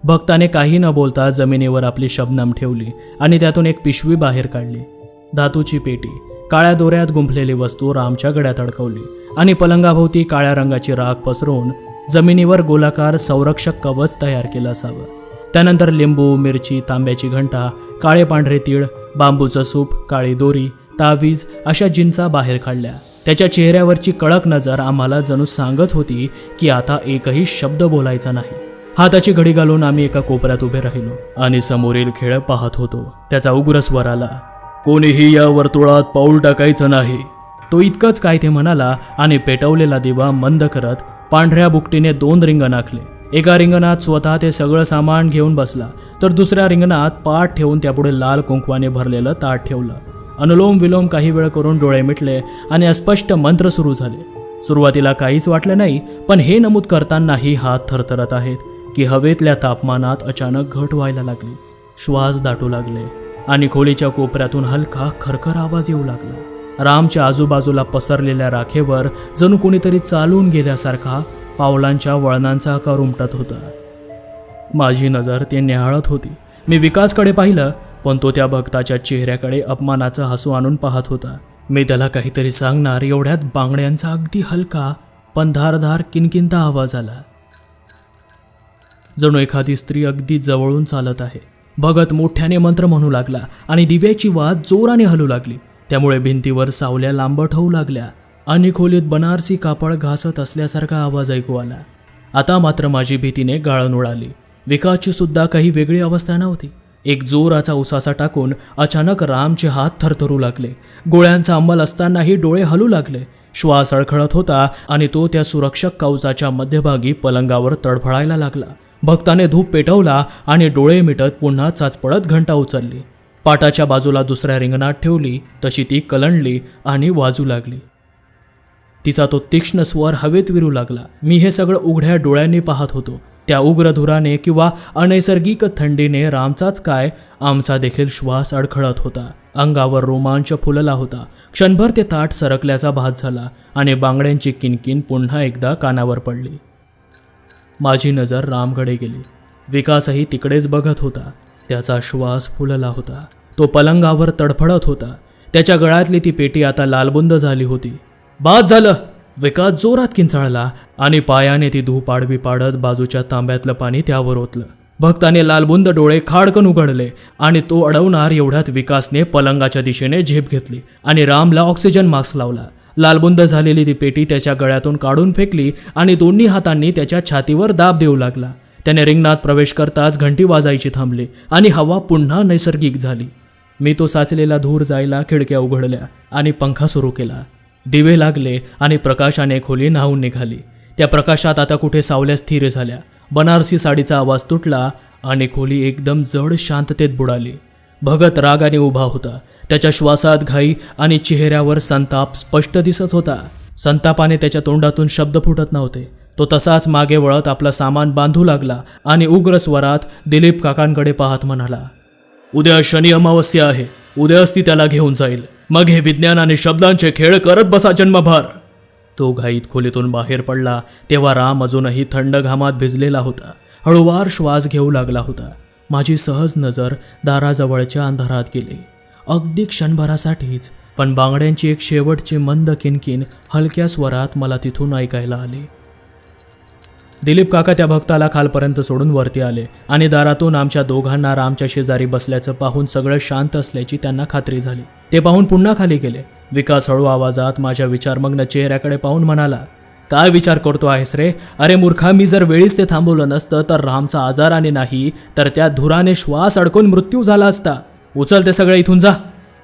भक्ताने काही न बोलता जमिनीवर आपली शबनम ठेवली आणि त्यातून एक पिशवी बाहेर काढली. धातूची पेटी, काळ्या दोऱ्यात गुंफलेली वस्तू रामच्या गळ्यात अडकवली आणि पलंगाभोवती काळ्या रंगाची राख पसरून जमिनीवर गोलाकार संरक्षक कवच तयार केलं असावं. त्यानंतर लिंबू, मिरची, तांब्याची घंटा, काळे पांढरे तीळ, बांबूचं सूप, काळी दोरी, तावीज अशा जिन्सा बाहेर काढल्या. त्याच्या चेहऱ्यावरची कडक नजर आम्हाला जणू सांगत होती की आता एकही शब्द बोलायचा नाही. हाताची घडी घालून आम्ही एका कोपऱ्यात उभे राहिलो आणि समोरील खेळ पाहत होतो. त्याचा उग्र स्वर आला, कोणीही या वर्तुळात पाऊल टाकायचं नाही. तो इतकंच काय ते म्हणाला आणि पेटवलेला दिवा मंद करत पांढऱ्या बुकटीने 2 रिंगण आखले. एका रिंगणात स्वतः ते सगळं सामान घेऊन बसला, तर दुसऱ्या रिंगणात पाठ ठेवून त्यापुढे लाल कुंकवाने भरलेलं ताट ठेवलं. अनुलोम विलोम काही वेळ करून डोळे मिटले आणि अस्पष्ट मंत्र सुरू झाले. सुरुवातीला काहीच वाटलं नाही, पण हे नमूद करतानाही हात थरथरत आहेत की हवेतल्या तापमानात अचानक घट व्हायला लागली. श्वास दाटू लागले आणि खोलीच्या कोपऱ्यातून हलका खरखर आवाज येऊ लागला. रामच्या आजूबाजूला पसरलेल्या राखेवर जणू कोणीतरी चालून गेल्यासारखा पावलांच्या वळणांचा आकार उमटत होता. माझी नजर ते न्याहाळत होती. मी विकासकडे पाहिलं, पण तो त्या भक्ताच्या चेहऱ्याकडे अपमानाचं हसू आणून पाहत होता. मी त्याला काहीतरी सांगणार एवढ्यात बांगड्यांचा अगदी हलका पण धारधार किणकिणता आवाज आला. जणू एखादी स्त्री अगदी जवळून चालत आहे. भगत मोठ्याने मंत्र म्हणू लागला आणि दिव्याची वात जोराने हलू लागली. त्यामुळे भिंतीवर सावल्या लांबट होऊ लागल्या आणि खोलीत बनारसी कापड घासत असल्यासारखा आवाज ऐकू आला. आता मात्र माझी भीतीने गाळण उडाली. विकासची सुद्धा काही वेगळी अवस्था नव्हती. एक जोराचा उसासा टाकून अचानक रामचे हात थरथरू लागले. गोळ्यांचा अंमल असतानाही डोळे हलू लागले. श्वास अडखळत होता आणि तो त्या सुरक्षक कवचाच्या मध्यभागी पलंगावर तडफडायला लागला. भक्ताने धूप पेटवला आणि डोळे मिटत पुन्हा चाचपडत घंटा उचलली. पाटाच्या बाजूला दुसऱ्या रिंगणात ठेवली तशी ती कलंडली आणि वाजू लागली. तिचा तो तीक्ष्ण स्वर हवेत विरू लागला. मी हे सगळं उघड्या डोळ्यांनी पाहत होतो. त्या उग्र धुराने किंवा अनैसर्गिक थंडीने रामचाच काय आमचा देखील श्वास अडखळत होता. अंगावर रोमांच फुलला होता. क्षणभर ते ताट सरकल्याचा भास झाला आणि बांगड्यांची किणकिण पुन्हा एकदा कानावर पडली. माझी नजर रामकडे गेली. विकासही तिकडेच बघत होता. त्याचा श्वास फुलला होता. तो पलंगावर तडफडत होता. त्याच्या गळ्यातली ती पेटी आता लालबुंद झाली होती. बाद झालं, विकास जोरात किंचाळला आणि पायाने ती धूप आडवी पाडत बाजूच्या तांब्यातलं पाणी त्यावर ओतलं. भक्ताने लालबुंद डोळे खाडकन उघडले आणि तो अडवणार एवढ्यात विकासने पलंगाच्या दिशेने झेप घेतली आणि रामला ऑक्सिजन मास्क लावला. लालबुंद झालेली ती पेटी त्याच्या गळ्यातून काढून फेकली आणि दोन्ही हातांनी त्याच्या छातीवर दाब देऊ लागला. त्याने रिंगणात प्रवेश करताच घंटी वाजायची थांबली आणि हवा पुन्हा नैसर्गिक झाली. मी तो साचलेला धूर जायला खिडक्या उघडल्या आणि पंखा सुरू केला. दिवे लागले आणि प्रकाशाने खोली न्हावून निघाली. त्या प्रकाशात आता कुठे सावल्या स्थिर झाल्या. बनारसी साडीचा आवाज तुटला आणि खोली एकदम जड शांततेत बुडाली. भगत रागाने उभा होता. त्याच्या श्वासात घाई आणि चेहऱ्यावर संताप स्पष्ट दिसत होता. संतापाने त्याच्या तोंडातून शब्द फुटत नव्हते. तो तसाच मागे वळत आपला सामान बांधू लागला आणि उग्र स्वरात दिलीप काकांकडे पाहत म्हणाला, उद्या शनी अमावस्या आहे. उद्याच ती त्याला घेऊन जाईल. मग हे विज्ञान आणि शब्दांचे खेळ करत बसा जन्मभर. तो घाईत खोलीतून बाहेर पडला तेव्हा राम अजूनही थंड घामात भिजलेला होता. हळूवार श्वास घेऊ लागला होता. माझी सहज नजर दाराजवळच्या अंधारात गेली. अगदी क्षणभरासाठीच, पण बांगड्यांची एक शेवटची मंद किणकिण हलक्या स्वरात मला तिथून ऐकायला आली. दिलीप काका त्या भक्ताला खालपर्यंत सोडून वरती आले आणि दारातून आमच्या दोघांना रामच्या शेजारी बसल्याचं पाहून सगळं शांत असल्याची त्यांना खात्री झाली. ते पाहून पुन्हा खाली गेले. विकास हळू आवाजात माझ्या विचारमग्न चेहऱ्याकडे पाहून म्हणाला, काय विचार करतो आहेस रे? अरे मूर्खा, मी जर वेळीच ते थांबवलं नसतं तर रामचा आजाराने नाही तर त्या धुराने श्वास अडकून मृत्यू झाला असता. उचल ते सगळं इथून जा,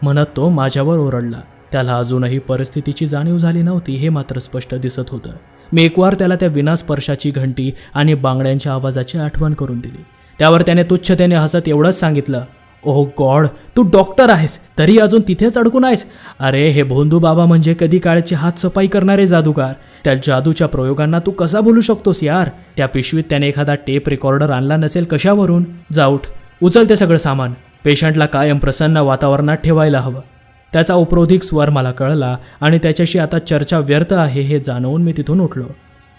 म्हणत तो माझ्यावर ओरडला. त्याला अजूनही परिस्थितीची जाणीव झाली नव्हती हे मात्र स्पष्ट दिसत होतं. मी एकवार त्याला त्या विनास्पर्शाची घंटी आणि बांगड्यांच्या आवाजाची आठवण करून दिली. त्यावर त्याने तुच्छतेने हसत एवढंच सांगितलं, ओह गॉड, तू डॉक्टर आहेस तरी अजून तिथेच अडकून आहेस. अरे हे भोंदू बाबा म्हणजे कधी काळचे हात सफाई करणारे जादूगार. त्या जादूच्या प्रयोगांना तू कसा बोलू शकतोस यार? त्या पिशवीत त्याने एखादा टेप रेकॉर्डर आणला नसेल कशावरून? जा उठ, उचल ते सगळं सामान. पेशंटला कायम प्रसन्न वातावरणात ठेवायला हवं. त्याचा उपरोधिक स्वर मला कळला आणि त्याच्याशी आता चर्चा व्यर्थ आहे हे जाणवून मी तिथून उठलो.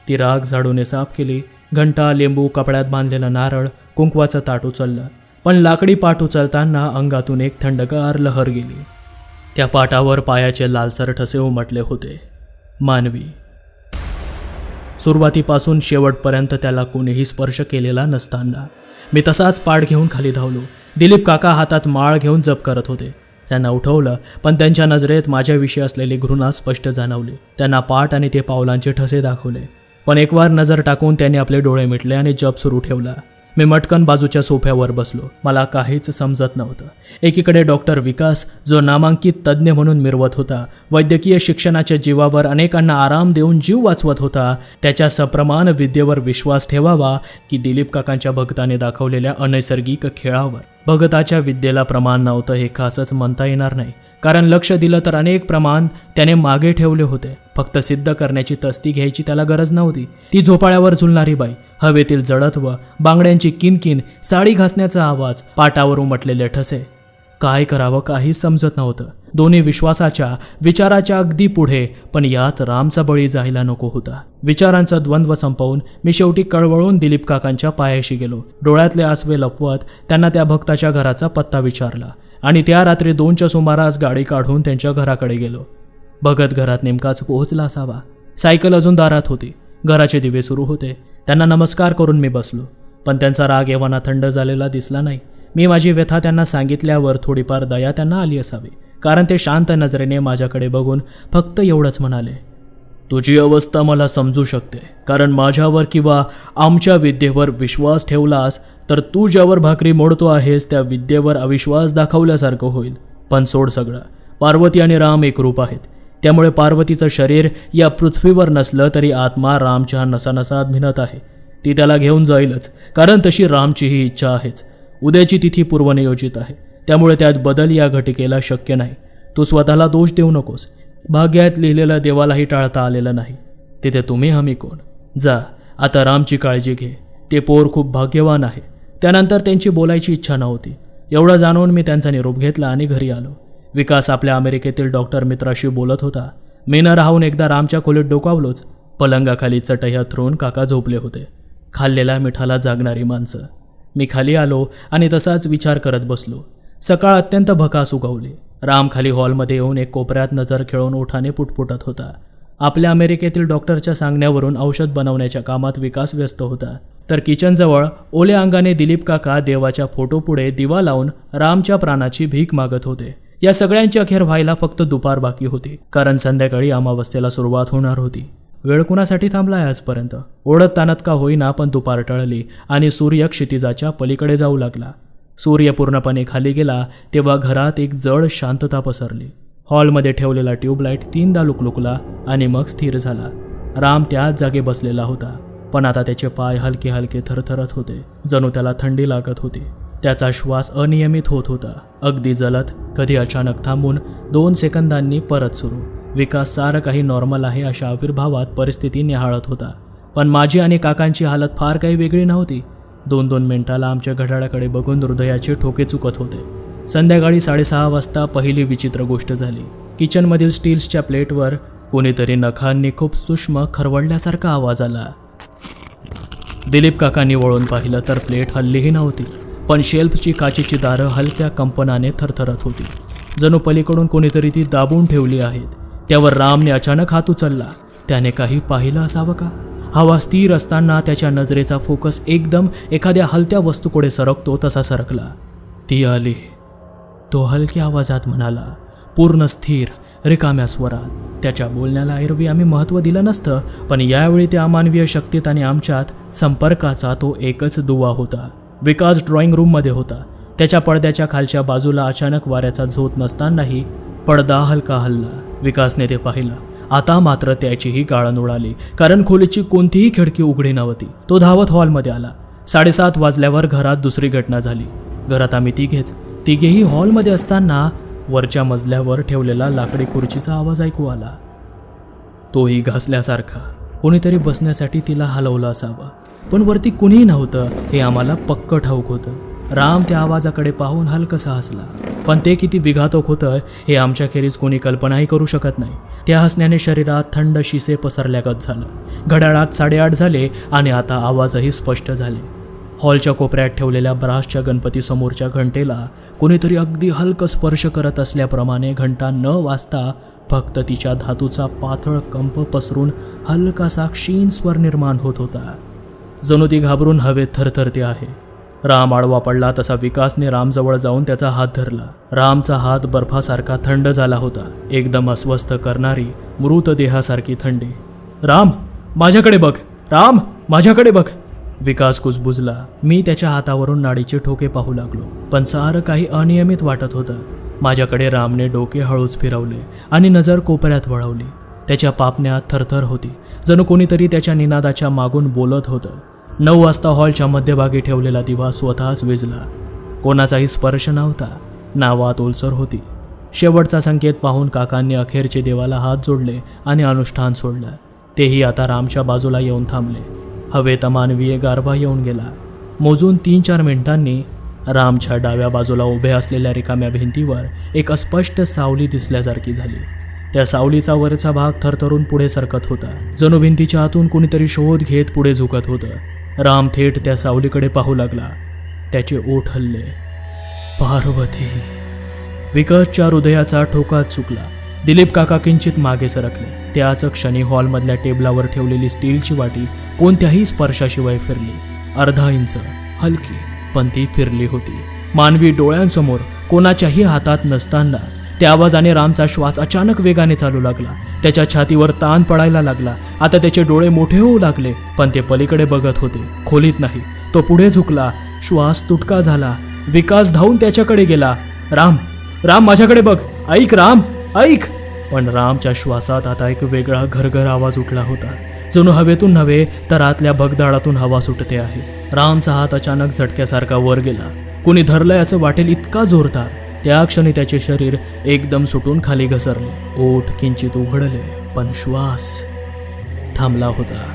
ती राग झाडूने साफ केली. घंटा, लिंबू, कपड्यात बांधलेला नारळ, कुंकवाचं ताट उचललं. पण लाकडी पाट उचलताना अंगातून एक थंडगार लहर गेली. त्या पाटावर पायाचे लालसर ठसे उमटले होते. मानवी. सुरुवातीपासून शेवटपर्यंत त्याला कोणीही स्पर्श केलेला नसताना मी तसाच पाठ घेऊन खाली धावलो. दिलीप काका हातात माळ घेऊन जप करत होते. त्यांना उठवलं, पण त्यांच्या नजरेत माझ्याविषयी असलेली घृणा स्पष्ट जाणवली. त्यांना पाठ आणि ते पावलांचे ठसे दाखवले, पण एकवार नजर टाकून त्यांनी आपले डोळे मिटले आणि जप सुरू ठेवला. मी मटकन बाजूच्या सोफ्यावर बसलो. मला काहीच समजत नव्हतं. एकीकडे डॉक्टर विकास, जो नामांकित तज्ज्ञ म्हणून मिरवत होता, वैद्यकीय शिक्षणाच्या जीवावर अनेकांना आराम देऊन जीव वाचवत होता, त्याच्या सप्रमाण विद्येवर विश्वास ठेवावा की दिलीप काकांच्या भक्ताने दाखवलेल्या अनैसर्गिक खेळावर? भगताच्या विद्येला प्रमाण नव्हतं हे खासच म्हणता येणार नाही, कारण लक्ष दिलं तर अनेक प्रमाण त्याने मागे ठेवले होते. फक्त सिद्ध करण्याची तस्ती घ्यायची त्याला गरज नव्हती. ती झोपाळ्यावर झुलणारी बाई, हवेतील जडत्व, बांगड्यांची किनकिन, साडी घासण्याचा आवाज, पाटावर उमटलेले ठसे, काय करावं काहीच समजत नव्हतं. दोन्ही विश्वासाच्या विचाराच्या अगदी पुढे, पण यात रामचा बळी जायला नको होता. विचारांचा द्वंद्व संपवून मी शेवटी कळवळून दिलीप काकांच्या पायाशी गेलो. डोळ्यातले आसवे लपवत त्यांना त्या भक्ताच्या घराचा पत्ता विचारला आणि त्या रात्री 2च्या सुमारास गाडी काढून त्यांच्या घराकडे गेलो. भगत घरात नेमकाच पोहोचला असावा. सायकल अजून दारात होती. घराचे दिवे सुरू होते. त्यांना नमस्कार करून मी बसलो, पण त्यांचा राग एव्हाना थंड झालेला दिसला नाही. मी माझी व्यथा त्यांना सांगितल्यावर थोडीफार दया त्यांना आली असावी, कारण ते शांत नजरेने माझ्याकडे बघून फक्त एवढंच म्हणाले, तुझी अवस्था मला समजू शकते, कारण माझ्यावर किंवा आमच्या विद्येवर विश्वास ठेवलास तर तू ज्यावर भाकरी मोडतो आहेस त्या विद्येवर अविश्वास दाखवल्यासारखं होईल. पण सोड सगळं. पार्वती आणि राम एक रूप आहेत. त्यामुळे पार्वतीचं शरीर या पृथ्वीवर नसलं तरी आत्मा रामच्या नसानसात भिनत आहे. ती त्याला घेऊन जाईलच, कारण तशी रामचीही इच्छा आहेच. उद्याची तिथी पूर्वनियोजित आहे, त्यामुळे त्यात बदल या घटिकेला शक्य नाही. तू स्वतःला दोष देऊ नकोस. भाग्यात लिहिलेलं देवालाही टाळता आलेलं नाही. तिथे तुम्ही हमी कोण? जा, आता रामची काळजी घे. ते पोर खूप भाग्यवान आहे. त्यानंतर त्यांची बोलायची इच्छा नव्हती. एवढं जाणून मी त्यांचा निरोप घेतला आणि घरी आलो. विकास आपल्या अमेरिकेतील डॉक्टर मित्राशी बोलत होता. मी न राहून एकदा रामच्या खोलीत डोकावलोच. पलंगाखाली चटई थरून काका झोपले होते. खाल्लेल्या मिठाला जागणारी माणसं. मी खाली आलो आणि तसाच विचार करत बसलो. सकाळ अत्यंत भकास उगवली. राम खाली हॉलमध्ये येऊन एक कोपऱ्यात नजर खेळून ओठाने पुटपुटत होता. आपल्या अमेरिकेतील डॉक्टरच्या सांगण्यावरून औषध बनवण्याच्या कामात विकास व्यस्त होता. तर किचनजवळ ओल्या अंगाने दिलीप काका देवाच्या फोटोपुढे दिवा लावून रामच्या प्राणाची भीक मागत होते. या सगळ्यांची अखेर व्हायला फक्त दुपार बाकी होती, कारण संध्याकाळी अमावस्येला सुरुवात होणार होती. वेळ कुणासाठी थांबलाय आजपर्यंत? ओढत ताणत का होईना, पण दुपार टळली आणि सूर्य क्षितिजाच्या पलीकडे जाऊ लागला. सूर्य पूर्णपणे खाली गेला तेव्हा घरात एक जड शांतता पसरली. हॉलमध्ये ठेवलेला ट्यूबलाईट 3दा लुकलुकला आणि मग स्थिर झाला. राम त्याच जागी बसलेला होता, पण आता त्याचे पाय हलके हलके थरथरत होते, जणू त्याला थंडी लागत होती. त्याचा श्वास अनियमित होत होता, अगदी जलद, कधी अचानक थांबून 2 सेकंदांनी परत सुरू. विकास सारं काही नॉर्मल आहे अशा आविर्भावात परिस्थिती निहाळत होता, पण माझी आणि काकांची हालत फार काही वेगळी नव्हती. 2-2 मिनिटाला आमच्या घड्याळाकडे बघून हृदयाचे ठोके चुकत होते. संध्याकाळी 6:30 वाजता पहिली विचित्र गोष्ट झाली. किचनमधील स्टील्सच्या प्लेटवर कोणीतरी नखांनी खूप सूक्ष्म खरवडल्यासारखा आवाज आला. दिलीप काकांनी वळून पाहिलं तर प्लेट हल्लीही नव्हती, पण शेल्फची काचेची दारं हलक्या कंपनाने थरथरत होती, जणू पलीकडून कोणीतरी ती दाबून ठेवली आहेत. त्यावर रामने अचानक हात उचलला. त्याने काही पाहिलं असावं का? हवा स्थिर असताना त्याच्या नजरेचा फोकस एकदम एखाद्या हलत्या वस्तूकडे सरकतो तसा सरकला. ती आली, तो हलक्या आवाजात म्हणाला, पूर्ण स्थिर रिकाम्या स्वरात. त्याच्या बोलण्याला एरवी आम्ही महत्त्व दिलं नसतं, पण यावेळी त्या अमानवीय शक्तीत आणि आमच्यात संपर्काचा तो एकच दुवा होता. विकास ड्रॉइंग रूममध्ये होता. त्याच्या पडद्याच्या खालच्या बाजूला अचानक वाऱ्याचा झोत नसतानाही पडदा हलका हलला. विकासने ते पाहिलं. आता मात्र त्याचीही गाळण उडाली, कारण खोलीची कोणतीही खिडकी उघडी नव्हती. तो धावत हॉलमध्ये आला. 7:30 वाजल्यावर घरात दुसरी घटना झाली. घरात आम्ही तिघेही हॉलमध्ये असताना वरच्या मजल्यावर ठेवलेला लाकडी खुर्चीचा आवाज ऐकू आला. तोही घासल्यासारखा. कोणीतरी बसण्यासाठी तिला हलवलं असावं, पण वरती कुणीही नव्हतं हे आम्हाला पक्क ठाऊक होतं. राम त्या आवाजाकडे पाहून हलकसा हसला, पण ते किती विघातक होतं हे आमच्याखेरीज कोणी कल्पनाही करू शकत नाही. त्या हसण्याने शरीरात थंड शिसे पसरल्यागत झालं. घड्याळात 8:30 झाले आणि आता आवाजही स्पष्ट झाले. हॉलच्या कोपऱ्यात ठेवलेल्या ब्रासच्या गणपतीसमोरच्या घंटेला कोणीतरी अगदी हलकं स्पर्श करत असल्याप्रमाणे घंटा न वाजता फक्त तिच्या धातूचा पातळ कंप पसरून हलकासा क्षीण स्वर निर्माण होत होता, जणू ती घाबरून हवेत थरथरते आहे. राम आडवा पडला तसा विकासने रामजवळ जाऊन त्याचा हात धरला. रामचा हात बर्फासारखा थंड झाला होता, एकदम अस्वस्थ करणारी मृतदेहासारखी थंडी. राम, माझ्याकडे बघ. राम, माझ्याकडे बघ. विकास कुजबुजला. मी त्याच्या हातावरून नाडीचे ठोके पाहू लागलो, पण सारं काही अनियमित वाटत होतं. माझ्याकडे रामने डोके हळूच फिरवले आणि नजर कोपऱ्यात वळवली. त्याच्या पापण्यात थरथर होती, जणू कोणीतरी त्याच्या निनादाच्या मागून बोलत होतं. 9 वाजता हॉलच्या मध्यभागी ठेवलेला दिवा स्वतःच विझला. कोणाचाही स्पर्श नव्हता. नावात ओलसर होती. शेवटचा संकेत पाहून काकांनी अखेरचे देवाला हात जोडले आणि अनुष्ठान सोडलं. तेही आता रामच्या बाजूला येऊन थांबले. हवेत अमानवीय गारवा येऊन गेला. मोजून 3-4 मिनिटांनी रामच्या डाव्या बाजूला उभ्या असलेल्या रिकाम्या भिंतीवर एक अस्पष्ट सावली दिसल्यासारखी झाली. त्या सावलीचा वरचा भाग थरथरून पुढे सरकत होता. जणू भिंतीच्या आतून कोणीतरी शोध घेत पुढे झुकत होतं. राम थेट त्या सावलीकडे पाहू लागला. त्याचे ओठ हलले. पार्वती. विकासच्या हृदयाचा ठोका चुकला. दिलीप काका किंचित मागे सरकले. त्याच क्षणी हॉलमधल्या टेबलावर ठेवलेली स्टीलची वाटी कोणत्याही स्पर्शाशिवाय फिरली. अर्धा इंच, हलकी, पण ती फिरली होती. मानवी डोळ्यांसमोर कोणाच्याही हातात नसताना त्या आवाजाने रामचा श्वास अचानक वेगाने चालू लागला. त्याच्या छातीवर ताण पडायला लागला. आता त्याचे डोळे मोठे होऊ लागले, पण ते पलीकडे बघत होते, खोलीत नाही. तो पुढे झुकला. श्वास तुटका झाला. विकास धावून त्याच्याकडे गेला. राम, राम माझ्याकडे बघ, ऐक राम, ऐक. पण रामच्या श्वासात आता एक वेगळा घरघर आवाज उठला होता. जणू हवेतून नव्हे तर आतल्या भगदाडातून हवा सुटते आहे. रामचा हात अचानक झटक्यासारखा वर गेला. कुणी धरलंय असं वाटेल इतका जोरदार. त्या क्षणी त्याचे शरीर एकदम सुटून खाली घसरले. ओठ किंचित उघडले, पण श्वास थांबला होता.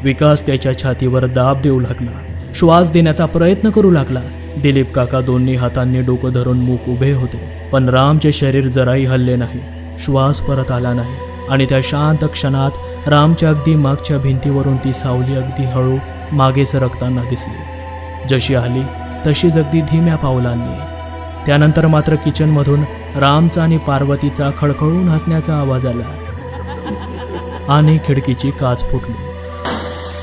विकास त्याच्या छातीवर दाब देऊ लागला. श्वास देण्याचा प्रयत्न करू लागला. दिलीप काका दोन्ही हातांनी डोकं धरून मूक उभे होते, पण रामचे शरीर जराही हलले नाही. श्वास परत आला नाही. आणि त्या शांत क्षणात रामच्या अगदी मागच्या भिंतीवरून ती सावली अगदी हळू मागे सरकताना दिसली. जशी आली तशीच अगदी धीम्या पावलांनी. त्यानंतर मात्र किचनमधून रामचा आणि पार्वतीचा खळखळून हसण्याचा आवाज आला आणि खिडकीची काच फुटली.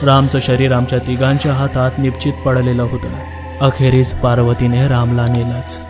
रामचं शरीर आमच्या तिघांच्या हातात निश्चित पडलेलं होतं. अखेरीस पार्वतीने रामला नेलंच.